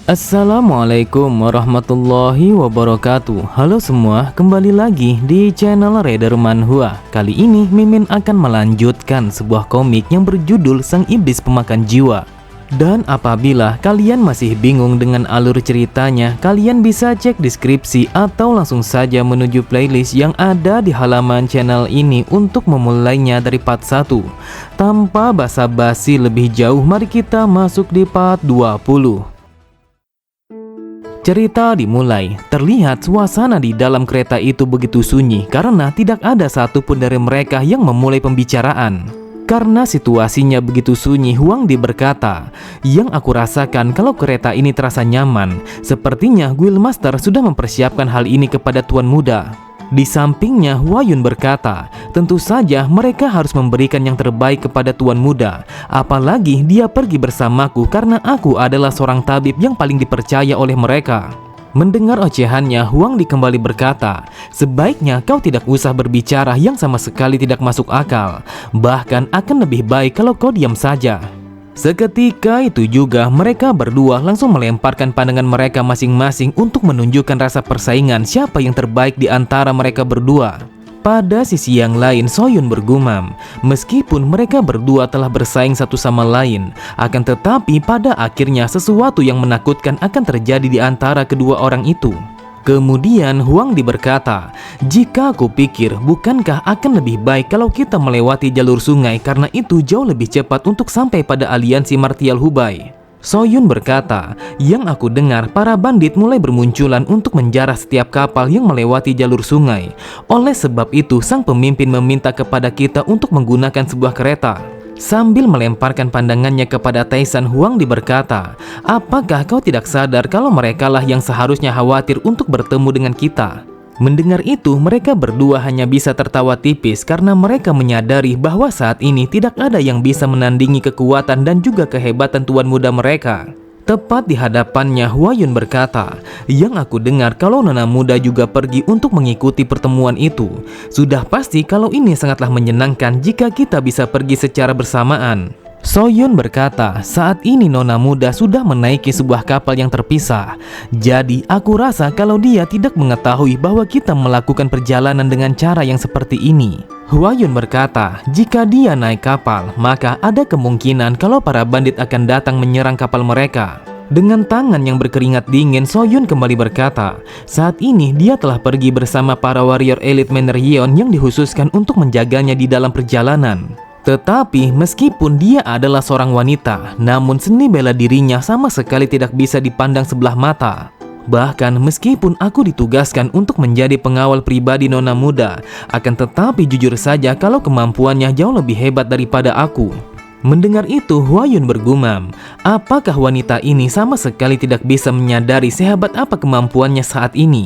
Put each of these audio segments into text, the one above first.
Assalamualaikum warahmatullahi wabarakatuh. Halo semua, kembali lagi di channel Raider Manhwa. Kali ini Mimin akan melanjutkan sebuah komik yang berjudul Sang Iblis Pemakan Jiwa. Dan apabila kalian masih bingung dengan alur ceritanya, kalian bisa cek deskripsi atau langsung saja menuju playlist yang ada di halaman channel ini untuk memulainya dari part 1. Tanpa basa-basi lebih jauh, mari kita masuk di part 20. Cerita dimulai. Terlihat suasana di dalam kereta itu begitu sunyi karena tidak ada satupun dari mereka yang memulai pembicaraan. Karena situasinya begitu sunyi, Huang Di berkata, "Yang aku rasakan kalau kereta ini terasa nyaman, sepertinya Guildmaster sudah mempersiapkan hal ini kepada Tuan Muda." Di sampingnya, Hua Yun berkata, "Tentu saja mereka harus memberikan yang terbaik kepada Tuan Muda. Apalagi dia pergi bersamaku karena aku adalah seorang tabib yang paling dipercaya oleh mereka." Mendengar ocehannya, Huang Di kembali berkata, "Sebaiknya kau tidak usah berbicara yang sama sekali tidak masuk akal. Bahkan akan lebih baik kalau kau diam saja." Seketika itu juga mereka berdua langsung melemparkan pandangan mereka masing-masing untuk menunjukkan rasa persaingan siapa yang terbaik di antara mereka berdua. Pada sisi yang lain, Soyun bergumam, meskipun mereka berdua telah bersaing satu sama lain, akan tetapi pada akhirnya sesuatu yang menakutkan akan terjadi di antara kedua orang itu. Kemudian Huang Di berkata, "Jika aku pikir, bukankah akan lebih baik kalau kita melewati jalur sungai karena itu jauh lebih cepat untuk sampai pada aliansi Martial Hubai?" Soyun berkata, "Yang aku dengar, para bandit mulai bermunculan untuk menjarah setiap kapal yang melewati jalur sungai. Oleh sebab itu, sang pemimpin meminta kepada kita untuk menggunakan sebuah kereta." Sambil melemparkan pandangannya kepada Taisan, Huang Di berkata, "Apakah kau tidak sadar kalau merekalah yang seharusnya khawatir untuk bertemu dengan kita?" Mendengar itu, mereka berdua hanya bisa tertawa tipis karena mereka menyadari bahwa saat ini tidak ada yang bisa menandingi kekuatan dan juga kehebatan Tuan Muda mereka. Tepat di hadapannya, Hua Yun berkata, "Yang aku dengar kalau Nona Muda juga pergi untuk mengikuti pertemuan itu. Sudah pasti kalau ini sangatlah menyenangkan jika kita bisa pergi secara bersamaan." Soyun berkata, "Saat ini Nona Muda sudah menaiki sebuah kapal yang terpisah. Jadi aku rasa kalau dia tidak mengetahui bahwa kita melakukan perjalanan dengan cara yang seperti ini." Hua Yun berkata, "Jika dia naik kapal, maka ada kemungkinan kalau para bandit akan datang menyerang kapal mereka." Dengan tangan yang berkeringat dingin, Soyun kembali berkata, saat ini dia telah pergi bersama para warrior elit Manor Yeon yang dikhususkan untuk menjaganya di dalam perjalanan. Tetapi meskipun dia adalah seorang wanita, namun seni bela dirinya sama sekali tidak bisa dipandang sebelah mata. Bahkan meskipun aku ditugaskan untuk menjadi pengawal pribadi Nona Muda, akan tetapi jujur saja kalau kemampuannya jauh lebih hebat daripada aku." Mendengar itu, Hua Yun bergumam, apakah wanita ini sama sekali tidak bisa menyadari sehebat apa kemampuannya saat ini?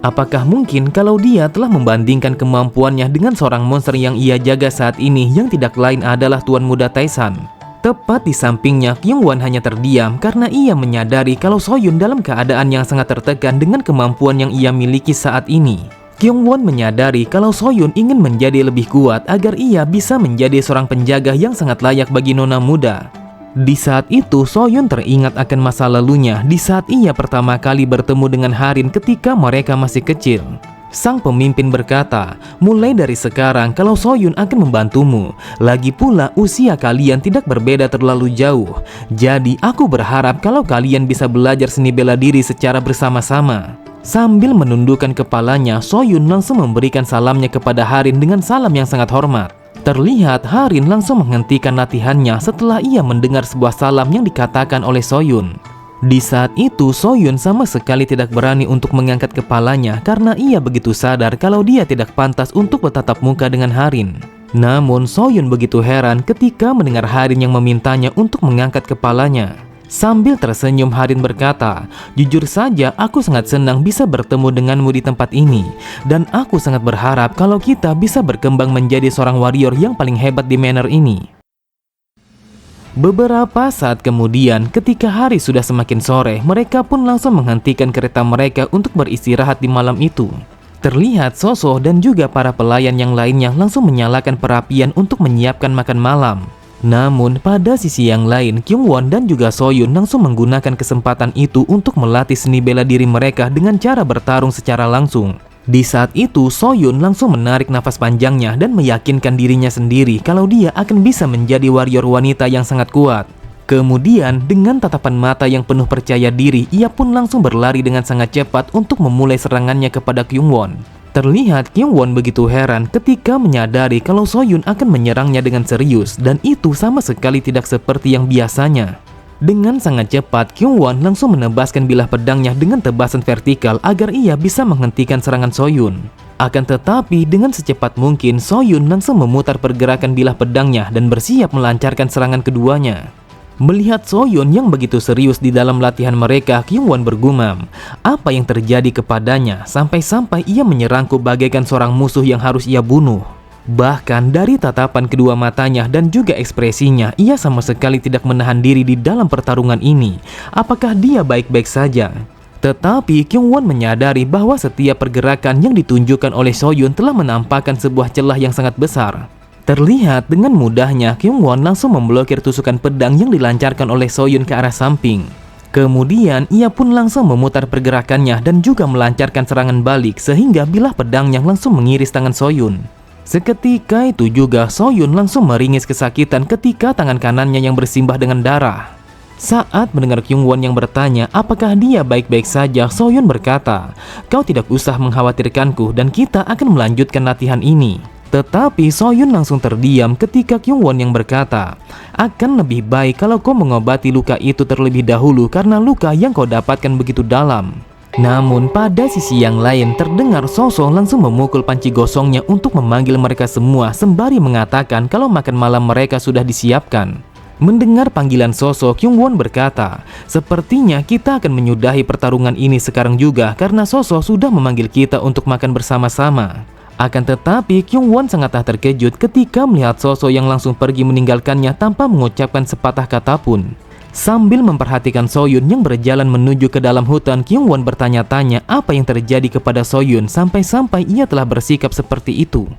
Apakah mungkin kalau dia telah membandingkan kemampuannya dengan seorang monster yang ia jaga saat ini yang tidak lain adalah Tuan Muda Taisan? Tepat di sampingnya, Kyungwon hanya terdiam karena ia menyadari kalau Soyun dalam keadaan yang sangat tertekan dengan kemampuan yang ia miliki saat ini. Kyungwon menyadari kalau Soyun ingin menjadi lebih kuat agar ia bisa menjadi seorang penjaga yang sangat layak bagi Nona Muda. Di saat itu, Soyun teringat akan masa lalunya di saat ia pertama kali bertemu dengan Harin ketika mereka masih kecil. Sang pemimpin berkata, "Mulai dari sekarang kalau Soyun akan membantumu. Lagi pula usia kalian tidak berbeda terlalu jauh. Jadi aku berharap kalau kalian bisa belajar seni bela diri secara bersama-sama." Sambil menundukkan kepalanya, Soyun langsung memberikan salamnya kepada Harin dengan salam yang sangat hormat. Terlihat Harin langsung menghentikan latihannya setelah ia mendengar sebuah salam yang dikatakan oleh Soyun. Di saat itu, Soyun sama sekali tidak berani untuk mengangkat kepalanya karena ia begitu sadar kalau dia tidak pantas untuk bertatap muka dengan Harin. Namun Soyun begitu heran ketika mendengar Harin yang memintanya untuk mengangkat kepalanya. Sambil tersenyum, Harin berkata, "Jujur saja aku sangat senang bisa bertemu denganmu di tempat ini. Dan aku sangat berharap kalau kita bisa berkembang menjadi seorang warrior yang paling hebat di manor ini." Beberapa saat kemudian, ketika hari sudah semakin sore, mereka pun langsung menghentikan kereta mereka untuk beristirahat di malam itu. Terlihat Soso dan juga para pelayan yang lainnya langsung menyalakan perapian untuk menyiapkan makan malam. Namun pada sisi yang lain, Kyungwon dan juga Soyun langsung menggunakan kesempatan itu untuk melatih seni bela diri mereka dengan cara bertarung secara langsung. Di saat itu, Soyun langsung menarik nafas panjangnya dan meyakinkan dirinya sendiri kalau dia akan bisa menjadi warrior wanita yang sangat kuat. Kemudian, dengan tatapan mata yang penuh percaya diri, ia pun langsung berlari dengan sangat cepat untuk memulai serangannya kepada Kyungwon. Terlihat Kyungwon begitu heran ketika menyadari kalau Soyun akan menyerangnya dengan serius, dan itu sama sekali tidak seperti yang biasanya. Dengan sangat cepat, Kyungwon langsung menebaskan bilah pedangnya dengan tebasan vertikal agar ia bisa menghentikan serangan Soyun. Akan tetapi, dengan secepat mungkin, Soyun langsung memutar pergerakan bilah pedangnya dan bersiap melancarkan serangan keduanya. Melihat Soyun yang begitu serius di dalam latihan mereka, Kyungwon bergumam, apa yang terjadi kepadanya sampai-sampai ia menyerangku bagaikan seorang musuh yang harus ia bunuh. Bahkan dari tatapan kedua matanya dan juga ekspresinya, ia sama sekali tidak menahan diri di dalam pertarungan ini. Apakah dia baik-baik saja? Tetapi Kyungwon menyadari bahwa setiap pergerakan yang ditunjukkan oleh Soyun telah menampakkan sebuah celah yang sangat besar. Terlihat dengan mudahnya Kyungwon langsung memblokir tusukan pedang yang dilancarkan oleh Soyun ke arah samping. Kemudian ia pun langsung memutar pergerakannya dan juga melancarkan serangan balik sehingga bilah pedangnya langsung mengiris tangan Soyun. Seketika itu juga Soyun langsung meringis kesakitan ketika tangan kanannya yang bersimbah dengan darah. Saat mendengar Kyungwon yang bertanya apakah dia baik-baik saja, Soyun berkata, "Kau tidak usah mengkhawatirkanku dan kita akan melanjutkan latihan ini." Tetapi Soyun langsung terdiam ketika Kyungwon yang berkata, "Akan lebih baik kalau kau mengobati luka itu terlebih dahulu karena luka yang kau dapatkan begitu dalam." Namun pada sisi yang lain terdengar Soso langsung memukul panci gosongnya untuk memanggil mereka semua sembari mengatakan kalau makan malam mereka sudah disiapkan. Mendengar panggilan Soso, Kyungwon berkata, "Sepertinya kita akan menyudahi pertarungan ini sekarang juga karena Soso sudah memanggil kita untuk makan bersama-sama." Akan tetapi Kyungwon sangatlah terkejut ketika melihat Soso yang langsung pergi meninggalkannya tanpa mengucapkan sepatah kata pun. Sambil memperhatikan Soyun yang berjalan menuju ke dalam hutan, Kyungwon bertanya-tanya apa yang terjadi kepada Soyun sampai-sampai ia telah bersikap seperti itu.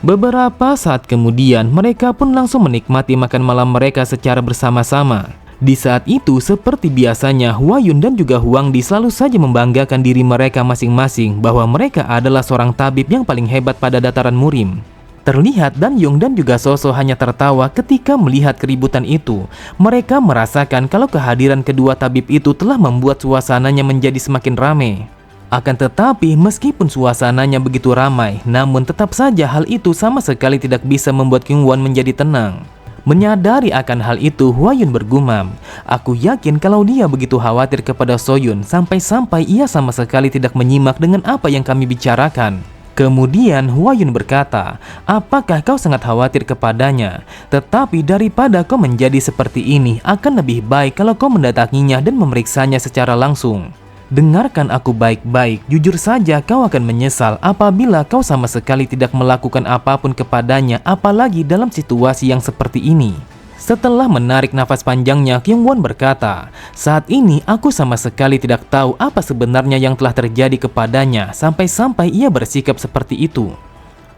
Beberapa saat kemudian, mereka pun langsung menikmati makan malam mereka secara bersama-sama. Di saat itu, seperti biasanya, Hwayun dan juga Hwangdi selalu saja membanggakan diri mereka masing-masing bahwa mereka adalah seorang tabib yang paling hebat pada dataran Murim. Terlihat Danyung dan juga Soso hanya tertawa ketika melihat keributan itu. Mereka merasakan kalau kehadiran kedua tabib itu telah membuat suasananya menjadi semakin ramai. Akan tetapi, meskipun suasananya begitu ramai, namun tetap saja hal itu sama sekali tidak bisa membuat Kyungwon menjadi tenang. Menyadari akan hal itu, Hwayun bergumam, "Aku yakin kalau dia begitu khawatir kepada Soyun sampai-sampai ia sama sekali tidak menyimak dengan apa yang kami bicarakan." Kemudian Hwayun berkata, "Apakah kau sangat khawatir kepadanya? Tetapi daripada kau menjadi seperti ini, akan lebih baik kalau kau mendatanginya dan memeriksanya secara langsung. Dengarkan aku baik-baik, jujur saja kau akan menyesal apabila kau sama sekali tidak melakukan apapun kepadanya, apalagi dalam situasi yang seperti ini." Setelah menarik nafas panjangnya, Kyungwon berkata, "Saat ini aku sama sekali tidak tahu apa sebenarnya yang telah terjadi kepadanya sampai-sampai ia bersikap seperti itu.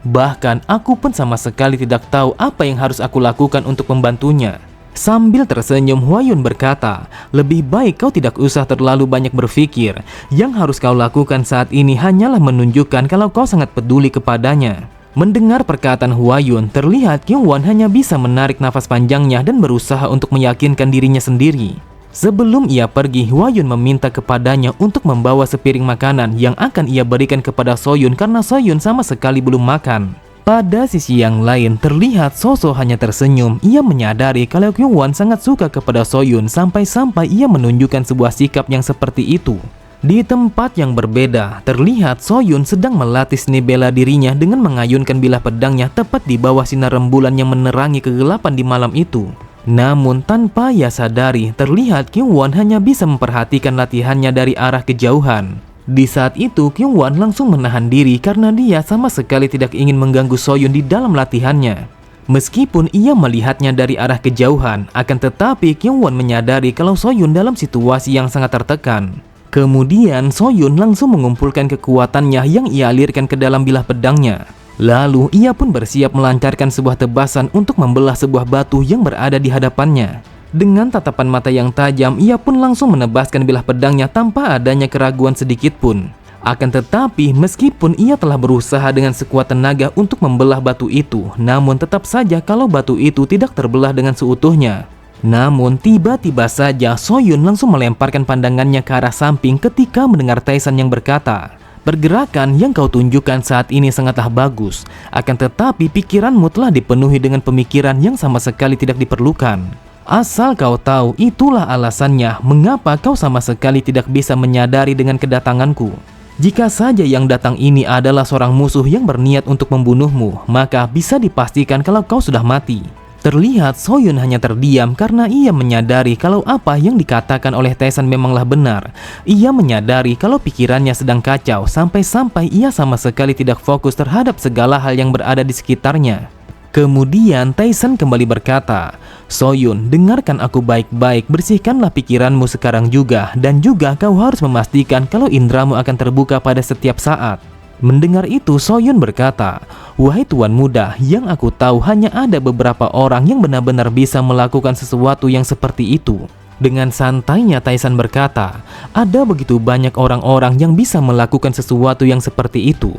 Bahkan aku pun sama sekali tidak tahu apa yang harus aku lakukan untuk membantunya." Sambil tersenyum, Hwayun berkata, "Lebih baik kau tidak usah terlalu banyak berpikir. Yang harus kau lakukan saat ini hanyalah menunjukkan kalau kau sangat peduli kepadanya." Mendengar perkataan Hwayun, terlihat Kyungwon hanya bisa menarik nafas panjangnya dan berusaha untuk meyakinkan dirinya sendiri. Sebelum ia pergi, Hwayun meminta kepadanya untuk membawa sepiring makanan yang akan ia berikan kepada Soyun karena Soyun sama sekali belum makan. Pada sisi yang lain, terlihat Soso hanya tersenyum. Ia menyadari kalau Kyungwon sangat suka kepada Soyun sampai-sampai ia menunjukkan sebuah sikap yang seperti itu. Di tempat yang berbeda, terlihat Soyun sedang melatih seni bela dirinya dengan mengayunkan bilah pedangnya tepat di bawah sinar rembulan yang menerangi kegelapan di malam itu. Namun tanpa ia sadari, terlihat Kyungwon hanya bisa memperhatikan latihannya dari arah kejauhan. Di saat itu, Kyungwon langsung menahan diri karena dia sama sekali tidak ingin mengganggu Soyun di dalam latihannya. Meskipun ia melihatnya dari arah kejauhan, akan tetapi Kyungwon menyadari kalau Soyun dalam situasi yang sangat tertekan. Kemudian Soyun langsung mengumpulkan kekuatannya yang ia alirkan ke dalam bilah pedangnya. Lalu ia pun bersiap melancarkan sebuah tebasan untuk membelah sebuah batu yang berada di hadapannya. Dengan tatapan mata yang tajam, ia pun langsung menebaskan bilah pedangnya tanpa adanya keraguan sedikit pun. Akan tetapi, meskipun ia telah berusaha dengan sekuat tenaga untuk membelah batu itu, namun tetap saja kalau batu itu tidak terbelah dengan seutuhnya. Namun tiba-tiba saja Soyun langsung melemparkan pandangannya ke arah samping ketika mendengar Tae-san yang berkata, "Pergerakan yang kau tunjukkan saat ini sangatlah bagus, akan tetapi pikiranmu telah dipenuhi dengan pemikiran yang sama sekali tidak diperlukan. Asal kau tahu, itulah alasannya mengapa kau sama sekali tidak bisa menyadari dengan kedatanganku. Jika saja yang datang ini adalah seorang musuh yang berniat untuk membunuhmu, maka bisa dipastikan kalau kau sudah mati." Terlihat Soyun hanya terdiam karena ia menyadari kalau apa yang dikatakan oleh Tae-san memanglah benar. Ia menyadari kalau pikirannya sedang kacau sampai-sampai ia sama sekali tidak fokus terhadap segala hal yang berada di sekitarnya. Kemudian Tae-san kembali berkata, "Soyun, dengarkan aku baik-baik, bersihkanlah pikiranmu sekarang juga, dan juga kau harus memastikan kalau indramu akan terbuka pada setiap saat." Mendengar itu, Soyun berkata, "Wahai tuan muda, yang aku tahu hanya ada beberapa orang yang benar-benar bisa melakukan sesuatu yang seperti itu." Dengan santainya Tae-san berkata, "Ada begitu banyak orang-orang yang bisa melakukan sesuatu yang seperti itu.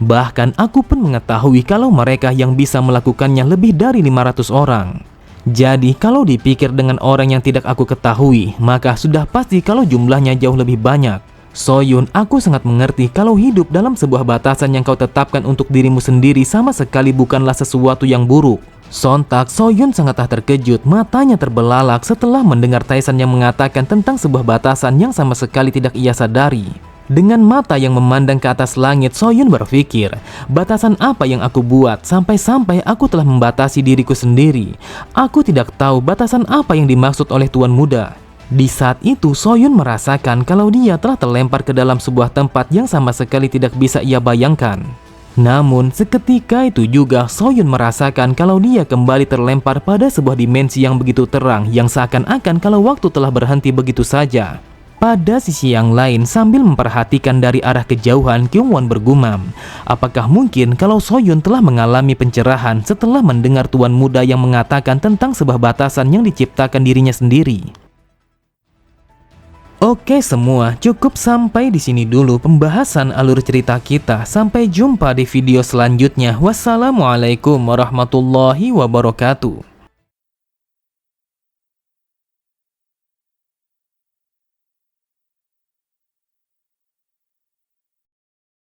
Bahkan aku pun mengetahui kalau mereka yang bisa melakukannya lebih dari 500 orang. Jadi kalau dipikir dengan orang yang tidak aku ketahui, maka sudah pasti kalau jumlahnya jauh lebih banyak. Soyun, aku sangat mengerti kalau hidup dalam sebuah batasan yang kau tetapkan untuk dirimu sendiri sama sekali bukanlah sesuatu yang buruk." Sontak Soyun sangatlah terkejut, matanya terbelalak setelah mendengar Tae-san yang mengatakan tentang sebuah batasan yang sama sekali tidak ia sadari. Dengan mata yang memandang ke atas langit, Soyun berpikir, batasan apa yang aku buat sampai-sampai aku telah membatasi diriku sendiri. Aku tidak tahu batasan apa yang dimaksud oleh tuan muda. Di saat itu Soyun merasakan kalau dia telah terlempar ke dalam sebuah tempat yang sama sekali tidak bisa ia bayangkan. Namun seketika itu juga Soyun merasakan kalau dia kembali terlempar pada sebuah dimensi yang begitu terang, yang seakan-akan kalau waktu telah berhenti begitu saja. Pada sisi yang lain, sambil memperhatikan dari arah kejauhan, Kyungwon bergumam, apakah mungkin kalau Soyun telah mengalami pencerahan setelah mendengar tuan muda yang mengatakan tentang sebuah batasan yang diciptakan dirinya sendiri. Oke semua, cukup sampai di sini dulu pembahasan alur cerita kita. Sampai jumpa di video selanjutnya. Wassalamualaikum warahmatullahi wabarakatuh.